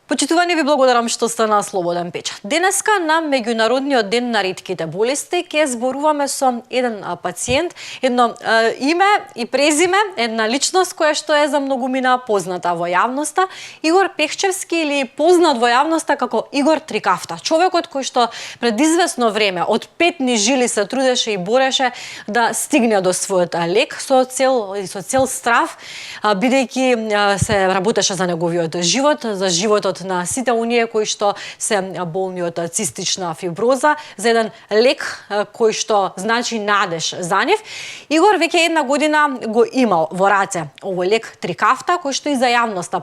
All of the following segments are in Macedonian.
Почитувани, ви благодарам што сте на Слободен печат. Денеска на меѓународниот ден на ретките болести ќе зборуваме со еден пациент, едно име и презиме, една личност која што е за многумина позната во јавноста, Игор Пехчевски или познат во јавноста како Игор Трикафта. Човекот кој што пред известно време од петни жили се трудеше и бореше да стигне до својот лек со цел страв, бидејќи се работеше за неговиот живот, за животот на сите оние кои што се болни од цистична фиброза, за еден лек кој што значи надеж за нив. Игор веќе една година го имал во раце овој лек Трикафта, кој што и за јавноста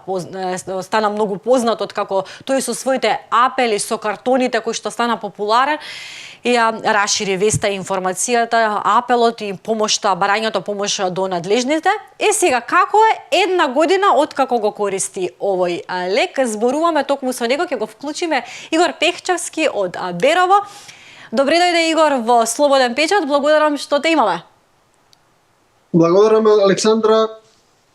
стана многу познат од како тој со своите апели, со картоните кои што стана популарен и ја расшири веста и информацијата, апелот и помошта, барањето помош до надлежните. Сега, како е една година од како го користи овој лек? Зборуваме токму со него, ќе го вклучиме Игор Пехчевски од Берово. Добре дојде, Игор, во Слободен печат. Благодарам што те имаме. Благодарам, Александра.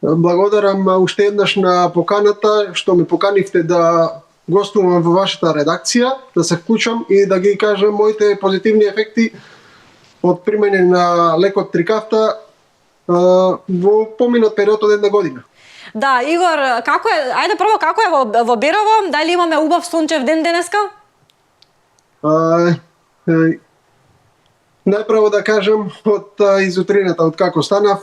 Благодарам уште еднаш на поканата, што ме поканивте да гостувам во вашата редакција, да се вклучам и да ги кажам моите позитивни ефекти од примење на лекот Трикафта во поминат период од една година. Да, Игор, како е? Ајде прво, како е во Берово? Дали имаме убав сончев ден денеска? Најпрво да кажам од изутрината, од како станав,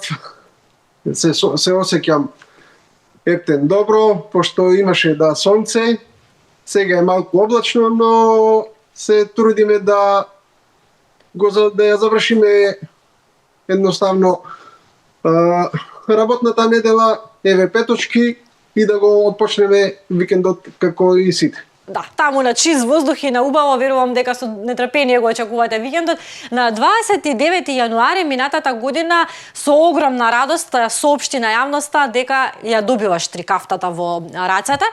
се осеќам ептен добро, пошто имаше сонце. Сега е малку облачно, но се трудиме да ја завршиме едноставно работната недела, еве петочки и да го отпочнеме викендот како и сите. Да, таму на чист воздух и на убаво, верувам дека со нетрпение го очекувате викендот. На 29 јануари минатата година со огромна радост соопшти на јавноста дека ја добиваш Трикафтата во рацете.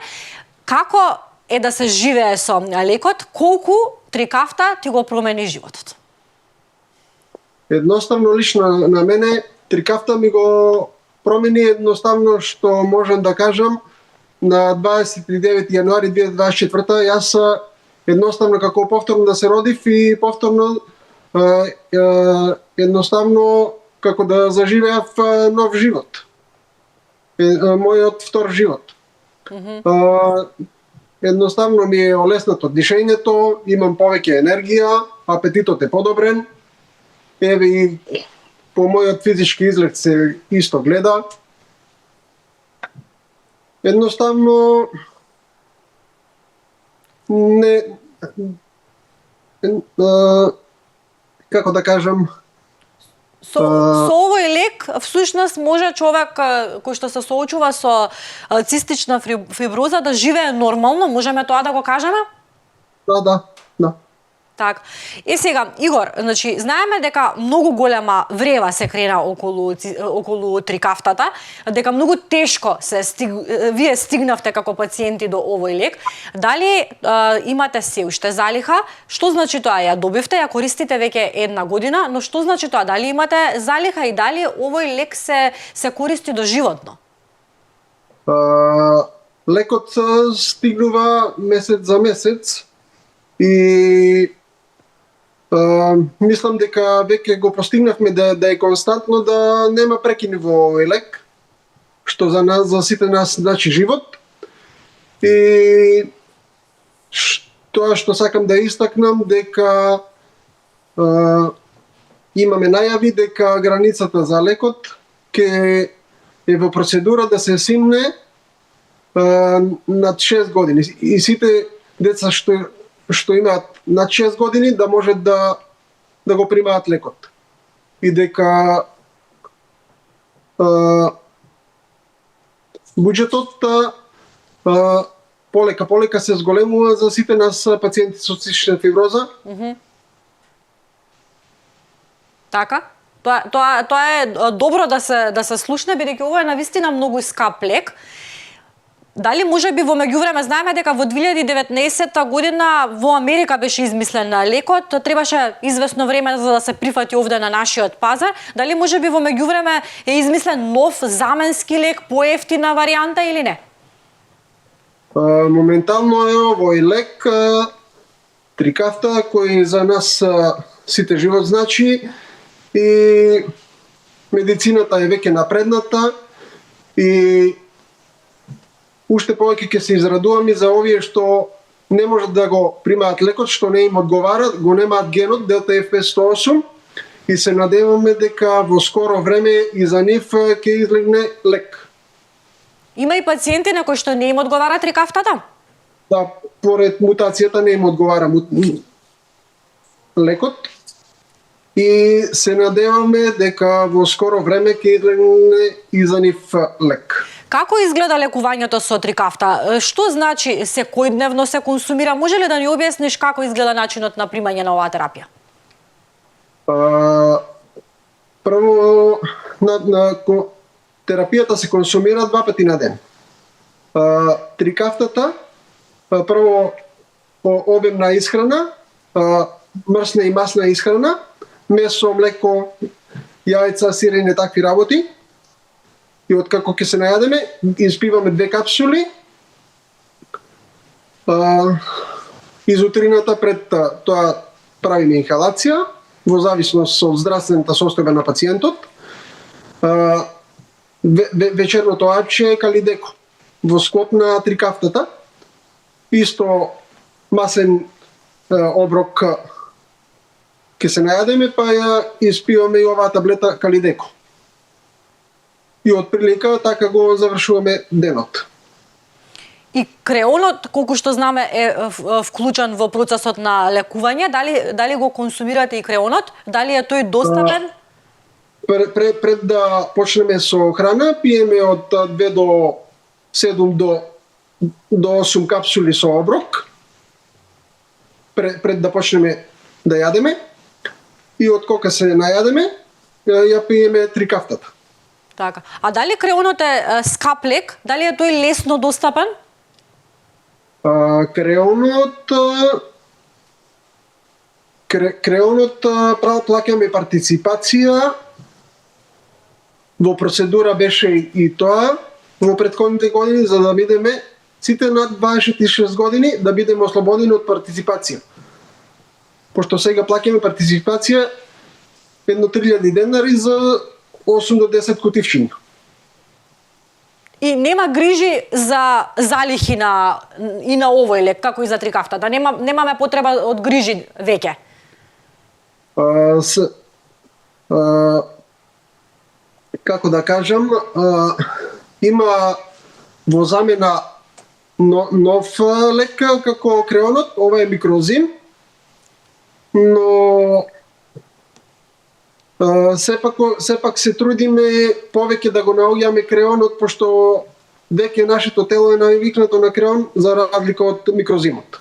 Како е да се живее со лекот? Колку Трикафта ти го промени животот? Едноставно, лично на мене, Трикафта ми го промени едноставно, што можам да кажам, на 29 јануари 2024 јас едноставно како повторно да се родив и повторно едноставно како да заживеав нов живот. Мојот втор живот. Едноставно ми е олеснато дишењето, имам повеќе енергија, апетитот е подобрен. Еве и по мојот физички изглед се исто гледа. Едноставно како да кажам, Со овој лек, всушност, може човек кој што се соочува со цистична фиброза да живее нормално, можеме тоа да го кажеме? Да. Так. Сега, Игор, значи, знаеме дека многу голема врева се крена околу Трикафтата, дека многу тешко вие стигнавте како пациенти до овој лек. Дали имате се уште залиха? Што значи тоа? Ја добивте, ја користите веќе една година, но што значи тоа? Дали имате залиха и дали овој лек се користи доживотно? Лекот стигнува месец за месец и мислам дека веќе го постигнавме да е константно, да нема прекини во овој лек, што за нас, за сите нас значи живот. И тоа што сакам да истакнам, дека имаме најави дека границата за лекот ќе е во процедура да се симне над 6 години. И сите деца што имаат над 6 години да може да го примаат лекот. И дека буџетот полека се зголемува за сите нас пациенти со цистична фиброза. Така? Тоа е добро да се слушне, бидејќи ова е навистина многу скап лек. Дали може би во меѓувреме, знаеме дека во 2019 година во Америка беше измислен лекот, требаше известно време за да се прифати овде на нашиот пазар. Дали може би во меѓувреме е измислен нов заменски лек, поевтина варијанта или не? Моментално е овој лек трикафта кој за нас сите живот значи и медицината е веќе напредната и уште повеќе ќе се израдуваме за овие што не можат да го примаат лекот, што не им одговара, го немаат генот Делта F508 и се надеваме дека во скоро време и за нив ќе излегне лек. Има и пациенти на кои што не им одговара трикафтата? Да, поред мутацијата не им одговара лекот и се надеваме дека во скоро време ќе излегне и за нив лек. Како изгледа лекувањето со трикафта? Што значи секојдневно се консумира? Може ли да ни објасниш како изгледа начинот на примање на оваа терапија? Прво, терапијата се консумира 2 пати на ден. Трикафтата, прво обемна исхрана, мрсна и масна исхрана, месо, млеко, јајца, сирење, такви работи. И откако ќе се најадеме, испиваме 2 капсули. Изутрината пред тоа правиме инхалација, во зависност од здравствената состојба на пациентот. Вечерното апче е калидеко во склоп на трикафтата. Исто масен оброк ќе се најадеме, па ја испиваме и оваа таблета калидеко. И од прилика така го завршуваме денот. И креонот, колку што знаме, е вклучен во процесот на лекување. Дали го консумирате и креонот? Дали е тој достапен? Пред да почнеме со храна, пиеме од 2 до 7 до 8 капсули со оброк. Пред да почнеме да јадеме. И од кога се најадеме, ја пиеме трикафтата. Така. А дали креонот е скап лек? Дали е тој лесно достапен? Креонот плаќаме партиципација. Во процедура беше и тоа во претходните години за да бидеме сите над 26 години да бидеме ослободени од партиципација. Пошто сега плаќаме партиципација 1.000 денари за 8 до 10 кутивчиња. И нема грижи за залихи и на овој лек, како и за трикафтата. Немаме потреба од грижи веќе. Како да кажам, има во замена нов лек како креонот, ова е микрозим, но сепак се трудиме повеќе да го наоѓаме креонот, пошто веќе нашето тело е навикнато на креон за разлика од микрозимот.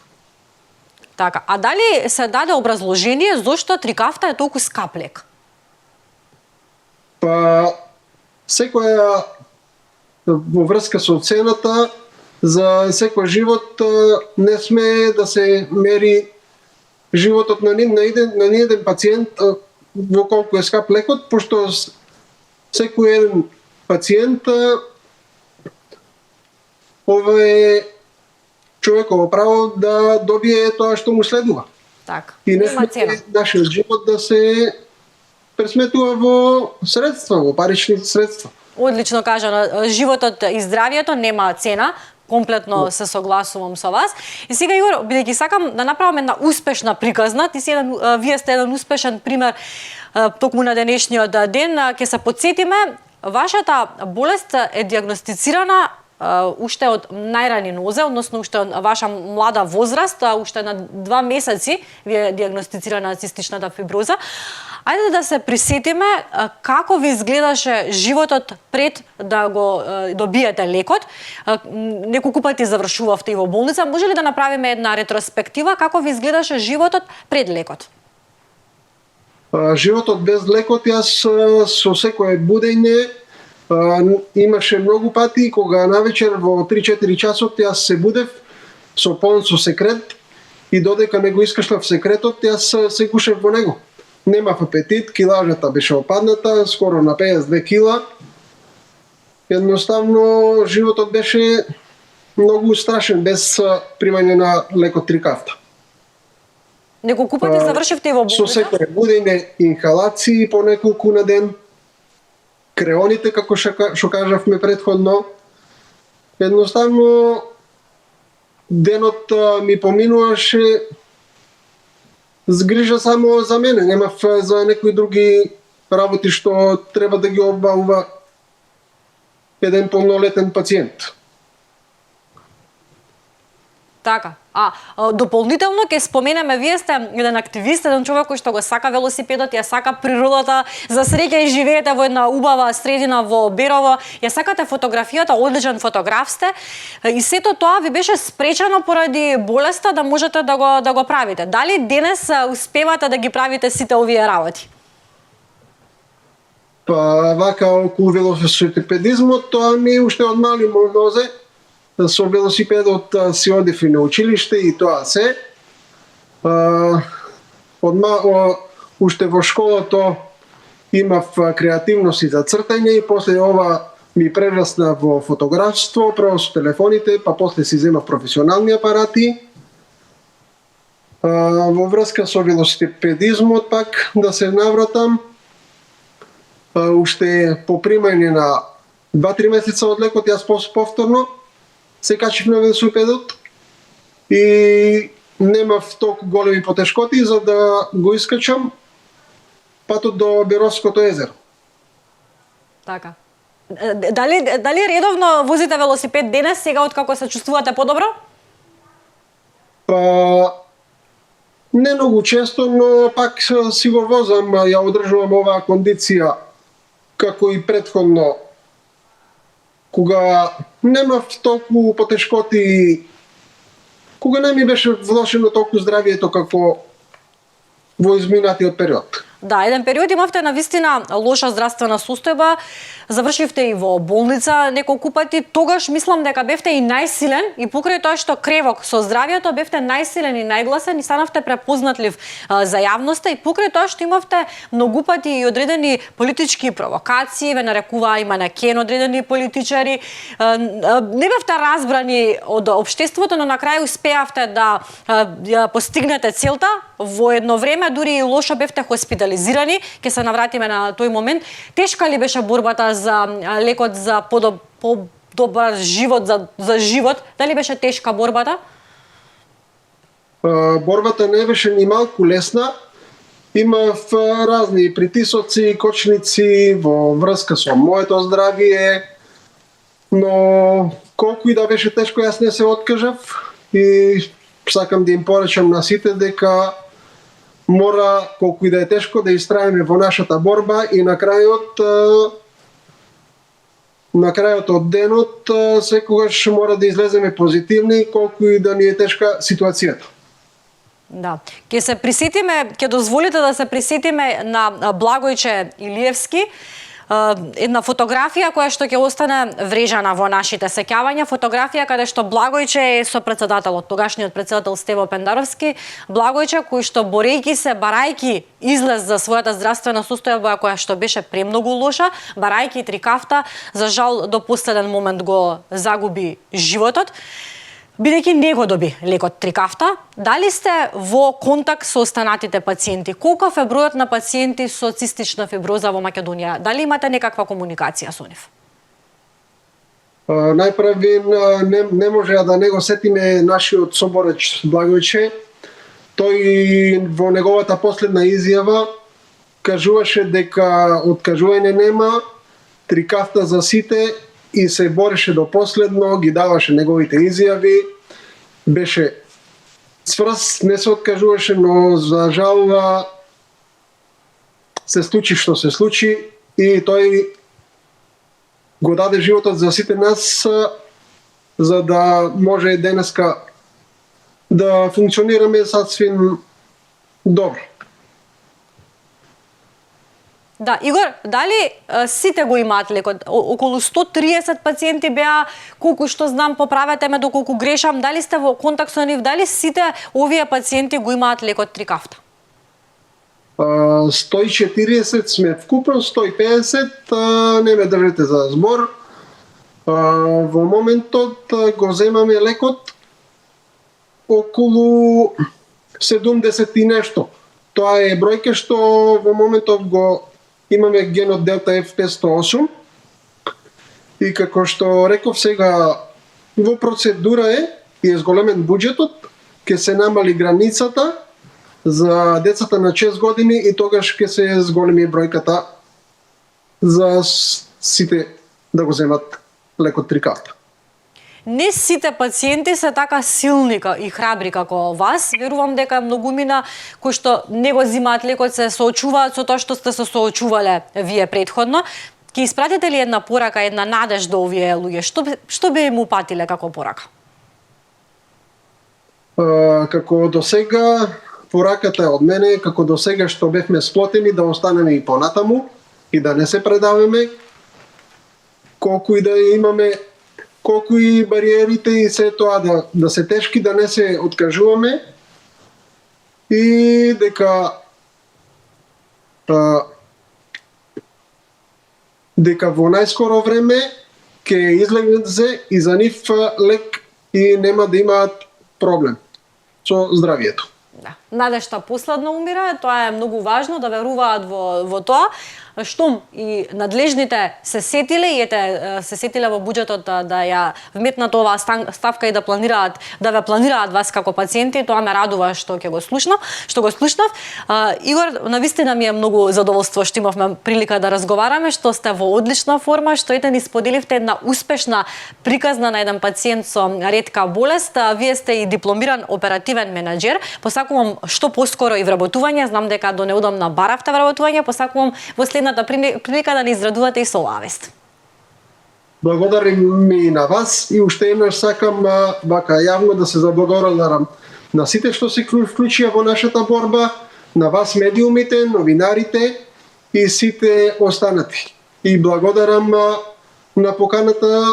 Така, а дали се даде образложение зошто трикафта е толку скап лек? Па секоја во врска со цената за секој живот не сме да се мери животот на еден пациент во колку е скап лекот, пошто секој еден пациент ова е човеково право да добие тоа што му следува. Така. И не сме нашиот живот да се пресметува во средства, во парични средства. Одлично кажано. Животот и здравието нема цена. Комплетно се согласувам со вас. И сега, Игор, бидејќи сакам да направиме една успешна приказна, вие сте еден успешен пример токму на денешниот ден, ќе се потсетиме, вашата болест е диагностицирана уште од најрани нозе, односно уште од ваша млада возраст, уште на 2 месеци ви е диагностицирана цистичната фиброза. Ајде да се присетиме како ви изгледаше животот пред да го добиете лекот. Неколку пати завршувавте и во болница. Може ли да направиме една ретроспектива како ви изгледаше животот пред лекот? Животот без лекот, јас со секое будење имаше многу пати кога навечер во 3-4 часот јас се будев со полн со секрет и додека не го искашлав секретот, јас се гушев во него. Немав апетит, килажата беше опадната, скоро на 52 кила. Едноставно животот беше многу страшен без примање на лекот трикафта. Неколку пати завршивте и во Со болница? секој будење инхалации по неколку на ден, креоните, како што кажавме претходно, едноставно денот ми поминуваше згрижа само за мене, немав за некои други работи што треба да ги обавува еден полнолетен пациент. Така. Дополнително ќе споменеме, вие сте еден активист, еден човек кој што го сака велосипедот, ја сака природата, за среќа и живеете во една убава средина во Берово, ја сакате фотографијата, одличен фотограф сте, и сето тоа ви беше спречено поради болеста да можете да го правите. Дали денес успевате да ги правите сите овие работи? Па вака околу велосипедизмот, тоа ми уште од мали нозе. Со велосипедот си одев и на училиште и тоа се. Уште во школото имав креативност и за цртање и после ова ми прерасна во фотографство, прво со телефоните, па после си земав професионални апарати. Во врска со велосипедизмот пак да се навратам, уште по примање на 2-3 месеца од лекот јас повторно се качив на велосипедот и немав толку големи потешкоти за да го искачам патот до Беровското езеро. Така. Дали редовно возите велосипед денес, сега откако се чувствувате подобро? Па не многу често, но пак си го возам, ја одржувам оваа кондиција како и претходно, кога немав толку потешкоти, кога не ми беше влошено толку здравието како во изминатиот период. Да, еден период имавте навистина лоша здравствена состојба, завршивте и во болница неколку пати, тогаш мислам дека бевте и најсилен и покрај тоа што кревок со здравието бевте најсилен и најгласен и станавте препознатлив за јавноста и покрај тоа што имавте многу пати и одредени политички провокации, ве нарекуваа и манекен одредени политичари, не бевте разбрани од општеството, но на крај успеавте да ја постигнете целта. Во едно време дури и лошо бевте хоспитализирани, ќе се навратиме на тој момент. Тешка ли беше борбата за лекот за подобар живот, за живот? Дали беше тешка борбата? Борбата не беше ни малку лесна. Имав разни притисоци, кочници во врска со моето здравие, но колку и да беше тешко, јас не се откажав и сакам да им поречам на сите дека мора, колку и да е тешко, да истраеме во нашата борба и на крајот од денот секогаш мора да излеземе позитивни, колку и да ни е тешка ситуацијата. Да. Ќе се присетиме, ќе дозволите да се присетиме на Благојче Илиевски, една фотографија која што ќе остане врежана во нашите сеќавања, фотографија каде што Благојче е со председателот, тогашниот председател Стево Пендаровски, Благојче кој што борејќи се, барајќи излез за својата здравствена состојба која што беше премногу лоша, барајќи трикафта, за жал до последен момент го загуби животот. Бидејќи не го доби лекот трикафта, дали сте во контакт со останатите пациенти? Колков е бројот на пациенти со цистична фиброза во Македонија? Дали имате некаква комуникација со нив? Најпрви не може да не го сетиме нашиот собореч Благојче. Тој во неговата последна изјава кажуваше дека откажување нема, трикафта за сите и се бореше до последно, ги даваше неговите изјави, беше цврст, не се откажуваше, но за жал се случи што се случи и тој го даде животот за сите нас за да може денеска да функционираме сасвим добро. Да, Игор, дали сите го имаат лекот? Околу 130 пациенти беа, колку што знам, поправете ме доколку грешам, дали сте во контакт со нив, дали сите овие пациенти го имаат лекот трикафта? 140 сме вкупно, 150 не ме држите за збор. Во моментот го земаме лекот околу 70 и нешто. Тоа е бројка што во моментов го имаме генот Делта F508 и како што реков сега во процедура е и е зголемен буџетот, ќе се намали границата за децата на 6 години и тогаш ќе се зголеми бројката за сите да го земат лекот трикалта. Не сите пациенти се така силни и храбри како вас. Верувам дека многумина кои што не го земаат лекот се соочуваат со тоа што сте се соочувале вие претходно. Ќе испратите ли една порака, една надеж до овие луѓе? Што би им упатиле како порака? Како до сега, пораката е од мене, како до сега што бевме сплотени да останеме и понатаму и да не се предаваме, колку и да имаме, колку и бариерите и се тоа да се тешки, да не се откажуваме и дека во најскоро време ќе излезе и за нив лек и нема да имаат проблем со здравието. Да. Надежта последно умира, тоа е многу важно да веруваат во тоа. Штом и надлежните се сетиле и се сетиле во буџетот да ја вметнат оваа ставка и да ве планираат вас како пациенти, тоа ме радува што го слушнав. Игор, навистина ми е многу задоволство што имавме прилика да разговараме, што сте во одлична форма, што ни споделивте една успешна приказна на еден пациент со ретка болест. Вие сте и дипломиран оперативен менаџер. Посакувам што поскоро и вработување, знам дека до неудамна баравте вработување, посакувам во следната прилика да ни израдувате и со оваа Благодарим и на вас и уште еднаш сакам вака јавно да се заблагодарам на сите што се вклучија во нашата борба, на вас медиумите, новинарите и сите останати. И благодарам на поканата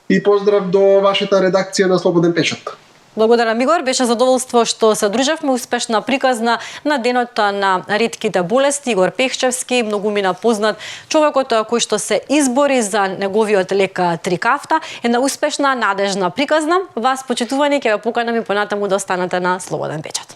и поздрав до вашата редакција на Слободен печат. Благодарам, Игор. Беше задоволство што се дружевме. Успешна приказна на денот на ретките болести. Игор Пехчевски, многумина познат човекот кој што се избори за неговиот лек Трикафта. Една успешна, надежна приказна. Вас, почитувани, ќе ве поканам и понатаму да останете на Слободен печат.